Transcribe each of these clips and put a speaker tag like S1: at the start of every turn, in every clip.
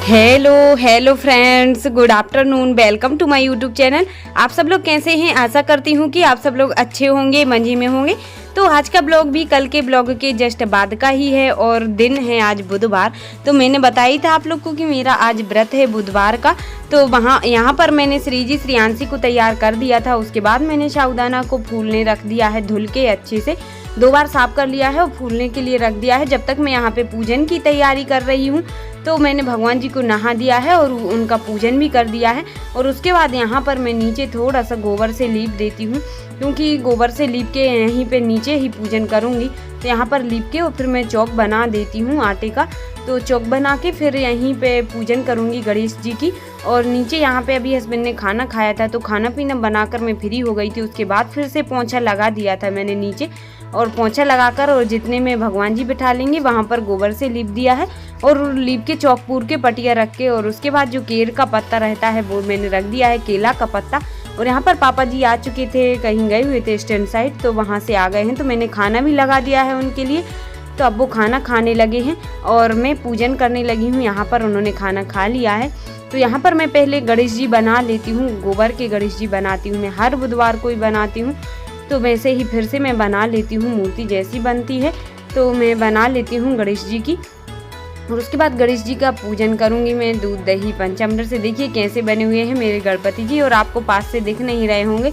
S1: Hello friends, good afternoon. Welcome to my YouTube channel. आप सब लोग कैसे हैं? आशा करती हूँ कि आप सब लोग अच्छे होंगे, मजे में होंगे। तो आज का ब्लॉग भी कल के ब्लॉग के जस्ट बाद का ही है और दिन है आज बुधवार। तो मैंने बताई था आप लोग को कि मेरा आज व्रत है बुधवार का। तो यहाँ पर मैंने श्रियांशी को तैयार कर दिया था। उसके बाद मैंने साबूदाना को फूलने रख दिया है, धुल के अच्छे से 2 बार साफ कर लिया है और फूलने के लिए रख दिया है। जब तक मैं यहाँ पे पूजन की तैयारी कर रही हूँ तो मैंने भगवान जी को नहा दिया है और उनका पूजन भी कर दिया है। और उसके बाद यहाँ पर मैं नीचे थोड़ा सा गोबर से लीप देती हूँ, क्योंकि गोबर से लीप के यहीं पे नीचे ही पूजन करूँगी। तो यहाँ पर लीप के और फिर मैं चौक बना देती हूँ आटे का। तो चौक बना के फिर यहीं पे पूजन करूँगी गणेश जी की। और नीचे यहाँ पे अभी हस्बैंड ने खाना खाया था तो खाना पीना बनाकर मैं फ्री हो गई थी। उसके बाद फिर से पोंछा लगा दिया था मैंने नीचे, और पोंछा लगाकर और जितने में भगवान जी बिठा लेंगे वहाँ पर गोबर से लीप दिया है और लीप के चौकपूर के पटिया रख के। और उसके बाद जो केर का पत्ता रहता है वो मैंने रख दिया है, केला का पत्ता। और यहाँ पर पापा जी आ चुके थे, कहीं गए हुए थे स्टैंड साइड, तो वहाँ से आ गए हैं। तो मैंने खाना भी लगा दिया है उनके लिए। तो अब वो खाना खाने लगे हैं और मैं पूजन करने लगी हूँ। यहाँ पर उन्होंने खाना खा लिया है। तो यहाँ पर मैं पहले गणेश जी बना लेती हूँ, गोबर के गणेश जी बनाती हूँ। मैं हर बुधवार को ही बनाती हूँ, तो वैसे ही फिर से मैं बना लेती हूँ। मूर्ति जैसी बनती है तो मैं बना लेती हूँ गणेश जी की। और उसके बाद गणेश जी का पूजन करूँगी मैं दूध दही पंचामृत से। देखिए कैसे बने हुए हैं मेरे गणपति जी, और आपको पास से दिख नहीं रहे होंगे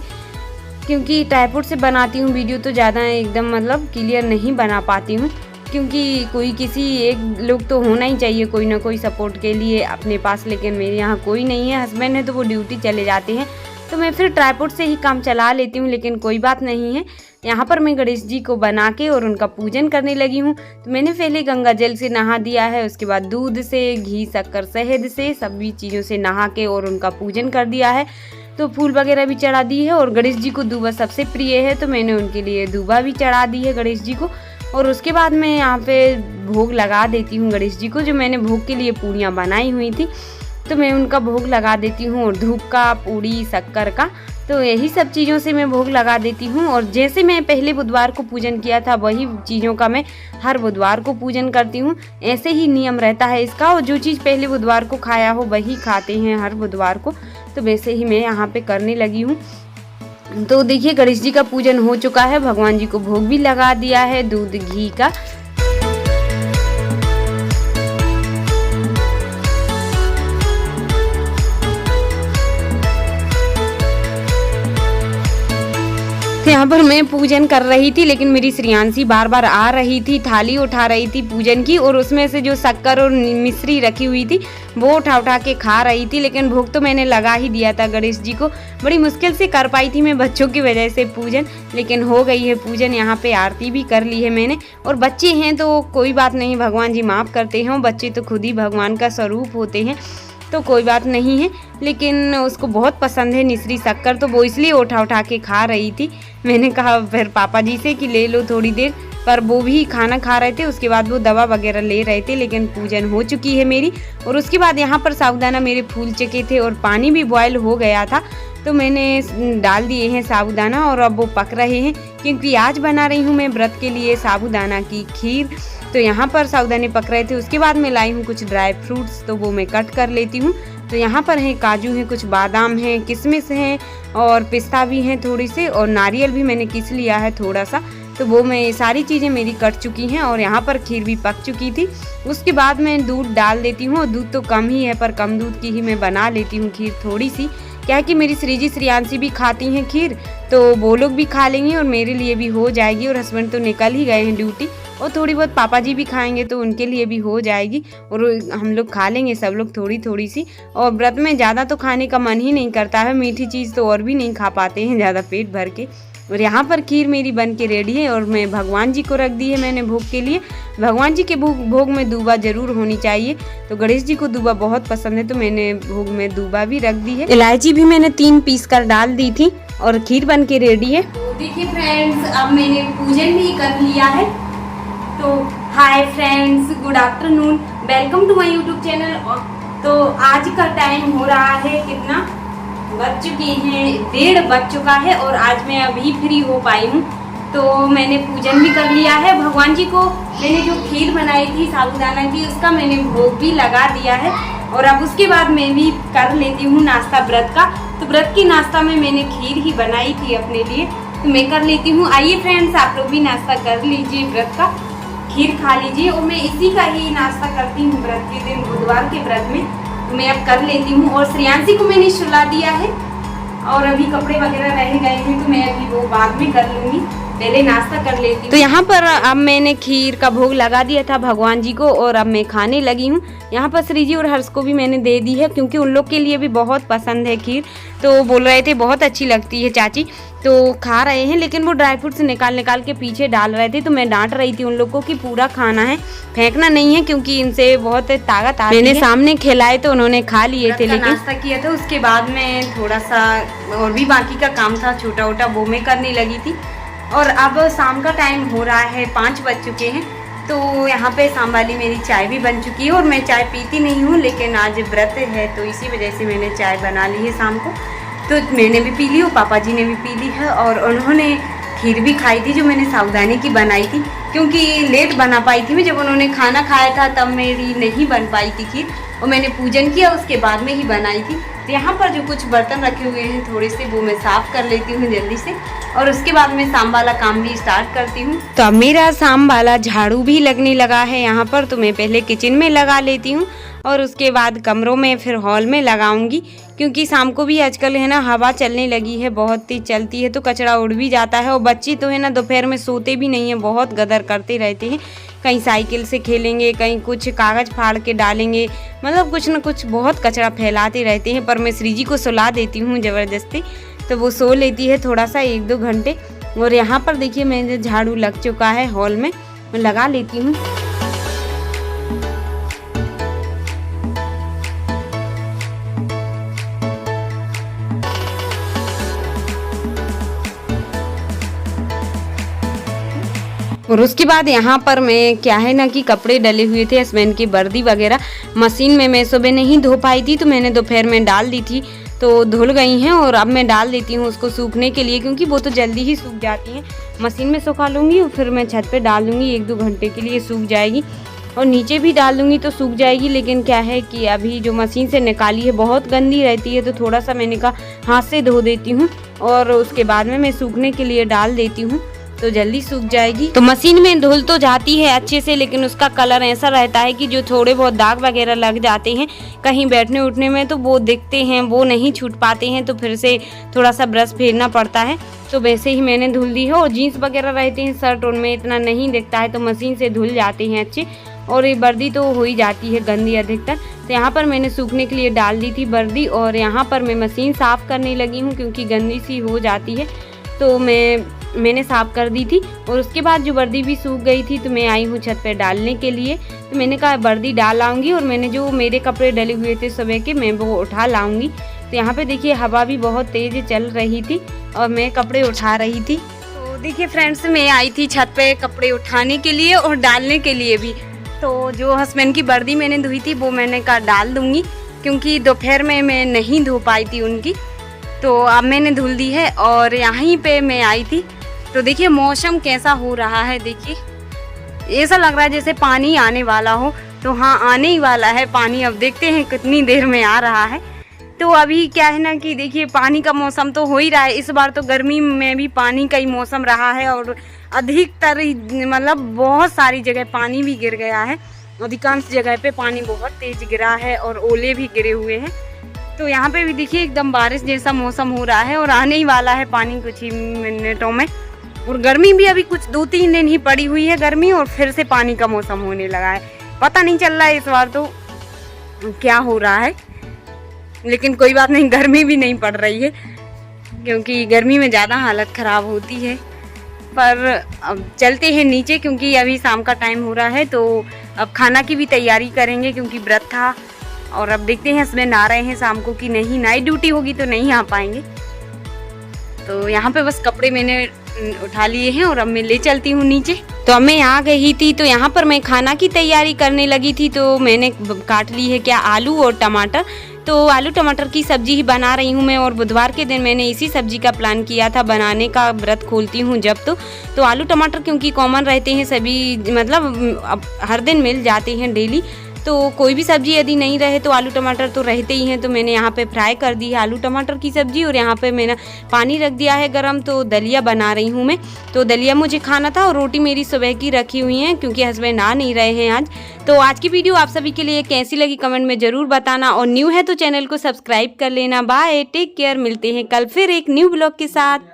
S1: क्योंकि ट्राइपॉड से बनाती हूँ वीडियो, तो ज़्यादा एकदम मतलब क्लियर नहीं बना पाती हूँ, क्योंकि कोई किसी एक लोग तो होना ही चाहिए, कोई ना कोई सपोर्ट के लिए अपने पास। लेकिन मेरे यहाँ कोई नहीं है, हस्बैंड है तो वो ड्यूटी चले जाते हैं, तो मैं फिर ट्राइपॉड से ही काम चला लेती हूँ। लेकिन कोई बात नहीं है। यहाँ पर मैं गणेश जी को बना के और उनका पूजन करने लगी हूँ। तो मैंने पहले गंगा जल से नहा दिया है, उसके बाद दूध से, घी, शक्कर, शहद से, सभी चीज़ों से नहा के और उनका पूजन कर दिया है। तो फूल वगैरह भी चढ़ा दी है। और गणेश जी को दूबा सबसे प्रिय है, तो मैंने उनके लिए दूबा भी चढ़ा दी है गणेश जी को। और उसके बाद मैं यहाँ पे भोग लगा देती हूँ गणेश जी को। जो मैंने भोग के लिए पूड़ियाँ बनाई हुई थी तो मैं उनका भोग लगा देती हूँ, और धूप का, पूड़ी, शक्कर का, तो यही सब चीज़ों से मैं भोग लगा देती हूँ। और जैसे मैं पहले बुधवार को पूजन किया था वही चीज़ों का मैं हर बुधवार को पूजन करती हूँ। ऐसे ही नियम रहता है इसका, और जो चीज़ पहले बुधवार को खाया हो वही खाते हैं हर बुधवार को। तो वैसे ही मैं यहाँ पे करने लगी हूँ। तो देखिए गणेश जी का पूजन हो चुका है, भगवान जी को भोग भी लगा दिया है दूध घी का। यहाँ पर मैं पूजन कर रही थी, लेकिन मेरी श्रियांशी बार बार आ रही थी, थाली उठा रही थी पूजन की, और उसमें से जो शक्कर और मिश्री रखी हुई थी वो उठा के खा रही थी। लेकिन भोग तो मैंने लगा ही दिया था गणेश जी को। बड़ी मुश्किल से कर पाई थी मैं बच्चों की वजह से पूजन, लेकिन हो गई है पूजन। यहाँ पे आरती भी कर ली है मैंने। और बच्चे हैं तो कोई बात नहीं, भगवान जी माफ़ करते हैं। बच्चे तो खुद ही भगवान का स्वरूप होते हैं, तो कोई बात नहीं है। लेकिन उसको बहुत पसंद है मिश्री शक्कर, तो वो इसलिए उठा के खा रही थी। मैंने कहा फिर पापा जी से कि ले लो थोड़ी देर, पर वो भी खाना खा रहे थे। उसके बाद वो दवा वगैरह ले रहे थे। लेकिन पूजन हो चुकी है मेरी। और उसके बाद यहाँ पर साबूदाना मेरे फूल चुके थे और पानी भी बॉयल हो गया था, तो मैंने डाल दिए हैं साबूदाना और अब वो पक रहे हैं, क्योंकि आज बना रही हूँ मैं व्रत के लिए साबूदाना की खीर। तो यहाँ पर साबूदाने पक रहे थे। उसके बाद मैं लाई हूँ कुछ ड्राई फ्रूट्स, तो वो मैं कट कर लेती हूँ। तो यहाँ पर है काजू हैं, कुछ बादाम हैं, किशमिश हैं, और पिस्ता भी हैं थोड़ी सी, और नारियल भी मैंने किस लिया है थोड़ा सा। तो वो मैं सारी चीज़ें मेरी कट चुकी हैं और यहाँ पर खीर भी पक चुकी थी। उसके बाद मैं दूध डाल देती हूँ। दूध तो कम ही है, पर कम दूध की ही मैं बना लेती हूँ खीर थोड़ी सी। क्या है कि मेरी श्रियांशी भी खाती हैं खीर, तो वो लोग भी खा लेंगी और मेरे लिए भी हो जाएगी। और हस्बैंड तो निकल ही गए हैं ड्यूटी, और थोड़ी बहुत पापा जी भी खाएंगे तो उनके लिए भी हो जाएगी, और हम लोग खा लेंगे सब लोग थोड़ी सी। और व्रत में ज़्यादा तो खाने का मन ही नहीं करता है, मीठी चीज़ तो और भी नहीं खा पाते हैं ज़्यादा पेट भर के। और यहाँ पर खीर मेरी बन के रेडी है, और मैं भगवान जी को रख दी है मैंने भोग के लिए। भगवान जी के भोग में दूबा जरूर होनी चाहिए, तो गणेश जी को दूबा बहुत पसंद है, तो मैंने भोग में दूबा भी रख दी है। इलायची भी मैंने 3 पीस कर डाल दी थी, और खीर बन के रेडी है। देखिए फ्रेंड्स, अब मैंने पूजन भी कर लिया है। तो hi friends, good afternoon, welcome to my YouTube channel. तो आज का टाइम हो रहा है कितना, बज चुके हैं 1:30 बज चुका है, और आज मैं अभी फ्री हो पाई हूँ। तो मैंने पूजन भी कर लिया है। भगवान जी को मैंने जो खीर बनाई थी साबूदाना की, उसका मैंने भोग भी लगा दिया है। और अब उसके बाद मैं भी कर लेती हूँ नाश्ता व्रत का। तो व्रत की नाश्ता में मैंने खीर ही बनाई थी अपने लिए, तो मैं कर लेती हूँ। आइए फ्रेंड्स, आप लोग भी नाश्ता कर लीजिए, व्रत का खीर खा लीजिए। और मैं इसी का ही नाश्ता करती हूँ व्रत के दिन, बुधवार के व्रत में। तो मैं अब कर लेती हूँ। और श्रेयांशी को मैंने सुला दिया है और अभी कपड़े वगैरह रह गए हैं तो मैं अभी वो बाद में कर लूँगी, पहले नाश्ता कर लेती हूँ। तो यहाँ पर अब मैंने खीर का भोग लगा दिया था भगवान जी को और अब मैं खाने लगी हूँ। यहाँ पर श्री जी और हर्ष को भी मैंने दे दी है क्योंकि उन लोग के लिए भी बहुत पसंद है खीर। तो बोल रहे थे बहुत अच्छी लगती है चाची, तो खा रहे हैं। लेकिन वो ड्राई फ्रूट्स निकाल के पीछे डाल रहे थे, तो मैं डांट रही थी उन लोग को कि पूरा खाना है, फेंकना नहीं है क्योंकि इनसे बहुत ताकत आती है। मैंने सामने खिलाए तो उन्होंने खा लिए थे। लेकिन नाश्ता किया था, उसके बाद में थोड़ा सा और भी बाकी का काम था छोटा मोटा, वो मैं करने लगी थी। और अब शाम का टाइम हो रहा है, 5 बज चुके हैं। तो यहाँ पे शाम वाली मेरी चाय भी बन चुकी है। और मैं चाय पीती नहीं हूँ, लेकिन आज व्रत है तो इसी वजह से मैंने चाय बना ली है शाम को। तो मैंने भी पी ली और पापा जी ने भी पी ली है। और उन्होंने खीर भी खाई थी जो मैंने साबूदाने की बनाई थी, क्योंकि लेट बना पाई थी मैं। जब उन्होंने खाना खाया था तब मेरी नहीं बन पाई थी खीर, और मैंने पूजन किया उसके बाद में ही बनाई थी। तो यहाँ पर जो कुछ बर्तन रखे हुए हैं थोड़े से, वो मैं साफ़ कर लेती हूँ जल्दी से, और उसके बाद मैं शाम वाला काम भी स्टार्ट करती हूँ। तो अब मेरा शाम वाला झाड़ू भी लगने लगा है यहाँ पर। तो मैं पहले किचन में लगा लेती हूँ और उसके बाद कमरों में, फिर हॉल में लगाऊंगी, क्योंकि शाम को भी आजकल है ना हवा चलने लगी है, बहुत तेज चलती है तो कचरा उड़ भी जाता है। और बच्चे तो है ना दोपहर में सोते भी नहीं है, बहुत गदर करते रहते हैं। कहीं साइकिल से खेलेंगे, कहीं कुछ कागज़ फाड़ के डालेंगे, मतलब कुछ ना कुछ बहुत कचरा फैलाते रहते हैं। पर मैं श्री जी को सुला देती हूँ ज़बरदस्ती, तो वो सो लेती है थोड़ा सा 1-2 घंटे। और यहाँ पर देखिए मेरे झाड़ू लग चुका है हॉल में, मैं लगा लेती हूँ। और उसके बाद यहाँ पर मैं क्या है ना कि कपड़े डले हुए थे हस्बैंड की, वर्दी वगैरह मशीन में मैं सुबह नहीं धो पाई थी, तो मैंने दोपहर में डाल दी थी, तो धुल गई हैं। और अब मैं डाल देती हूँ उसको सूखने के लिए, क्योंकि वो तो जल्दी ही सूख जाती हैं। मशीन में सुखा लूँगी और फिर मैं छत पे डाल दूँगी, 1-2 घंटे के लिए सूख जाएगी। और नीचे भी डाल दूँगी तो सूख जाएगी। लेकिन क्या है कि अभी जो मशीन से निकाली है बहुत गंदी रहती है, तो थोड़ा सा मैंने कहा हाथ से धो देती हूँ और उसके बाद में मैं सूखने के लिए डाल देती हूँ, तो जल्दी सूख जाएगी। तो मशीन में धुल तो जाती है अच्छे से, लेकिन उसका कलर ऐसा रहता है कि जो थोड़े बहुत दाग वगैरह लग जाते हैं कहीं बैठने उठने में, तो वो दिखते हैं, वो नहीं छूट पाते हैं, तो फिर से थोड़ा सा ब्रश फेरना पड़ता है। तो वैसे ही मैंने धुल दी है। और जीन्स वगैरह रहते हैं शर्ट, उनमें इतना नहीं दिखता है, तो मशीन से धुल जाते हैं अच्छे। और ये वर्दी तो हो ही जाती है गंदी अधिकतर। तो यहाँ पर मैंने सूखने के लिए डाल दी थी वर्दी, और यहाँ पर मैं मशीन साफ़ करने लगी हूँ क्योंकि गंदी सी हो जाती है, तो मैंने साफ़ कर दी थी। और उसके बाद जो वर्दी भी सूख गई थी, तो मैं आई हूँ छत पे डालने के लिए। तो मैंने कहा वर्दी डाल आऊँगी, और मैंने जो मेरे कपड़े डले हुए थे सुबह के, मैं वो उठा लाऊँगी। तो यहाँ पे देखिए हवा भी बहुत तेज़ चल रही थी और मैं कपड़े उठा रही थी। तो देखिए फ्रेंड्स, मैं आई थी छत पे कपड़े उठाने के लिए और डालने के लिए भी। तो जो हस्बैंड की वर्दी मैंने धोई थी वो मैंने कहा डाल दूँगी, क्योंकि दोपहर में मैं नहीं धो पाई थी उनकी, तो अब मैंने धुल दी है। और यहीं पे मैं आई थी, तो देखिए मौसम कैसा हो रहा है। देखिए ऐसा लग रहा है जैसे पानी आने वाला हो, तो हाँ आने ही वाला है पानी। अब देखते हैं कितनी देर में आ रहा है। तो अभी क्या है ना कि देखिए पानी का मौसम तो हो ही रहा है। इस बार तो गर्मी में भी पानी का ही मौसम रहा है, और अधिकतर मतलब बहुत सारी जगह पानी भी गिर गया है। अधिकांश जगह पे पानी बहुत तेज़ गिरा है और ओले भी गिरे हुए हैं। तो यहाँ पे भी देखिए एकदम बारिश जैसा मौसम हो रहा है और आने ही वाला है पानी कुछ ही मिनटों में। और गर्मी भी अभी कुछ 2-3 दिन ही पड़ी हुई है गर्मी, और फिर से पानी का मौसम होने लगा है। पता नहीं चल रहा है इस बार तो क्या हो रहा है, लेकिन कोई बात नहीं, गर्मी भी नहीं पड़ रही है, क्योंकि गर्मी में ज़्यादा हालत ख़राब होती है। पर अब चलते हैं नीचे, क्योंकि अभी शाम का टाइम हो रहा है, तो अब खाना की भी तैयारी करेंगे, क्योंकि व्रत था। और अब देखते हैं हस्बैंड आ रहे हैं शाम को कि नहीं, नाइट ड्यूटी होगी तो नहीं आ पाएंगे। तो यहाँ पे बस कपड़े मैंने उठा लिए हैं और अब मैं ले चलती हूँ नीचे। तो अब मैं आ गई थी, तो यहाँ पर मैं खाना की तैयारी करने लगी थी। तो मैंने काट ली है क्या, आलू और टमाटर। तो आलू टमाटर की सब्जी ही बना रही हूँ मैं, और बुधवार के दिन मैंने इसी सब्जी का प्लान किया था बनाने का, व्रत खोलती हूँ जब। तो आलू टमाटर क्योंकि कॉमन रहते हैं सभी, मतलब अब हर दिन मिल जाते हैं डेली, तो कोई भी सब्जी यदि नहीं रहे तो आलू टमाटर तो रहते ही हैं, तो मैंने यहाँ पे फ्राई कर दी है आलू टमाटर की सब्जी। और यहाँ पे मैंने पानी रख दिया है गरम, तो दलिया बना रही हूँ मैं। तो दलिया मुझे खाना था और रोटी मेरी सुबह की रखी हुई है क्योंकि हस्बैंड आ नहीं रहे हैं आज। तो आज की वीडियो आप सभी के लिए कैसी लगी कमेंट में ज़रूर बताना, और न्यू है तो चैनल को सब्सक्राइब कर लेना। बाय, टेक केयर, मिलते हैं कल फिर एक न्यू ब्लॉग के साथ।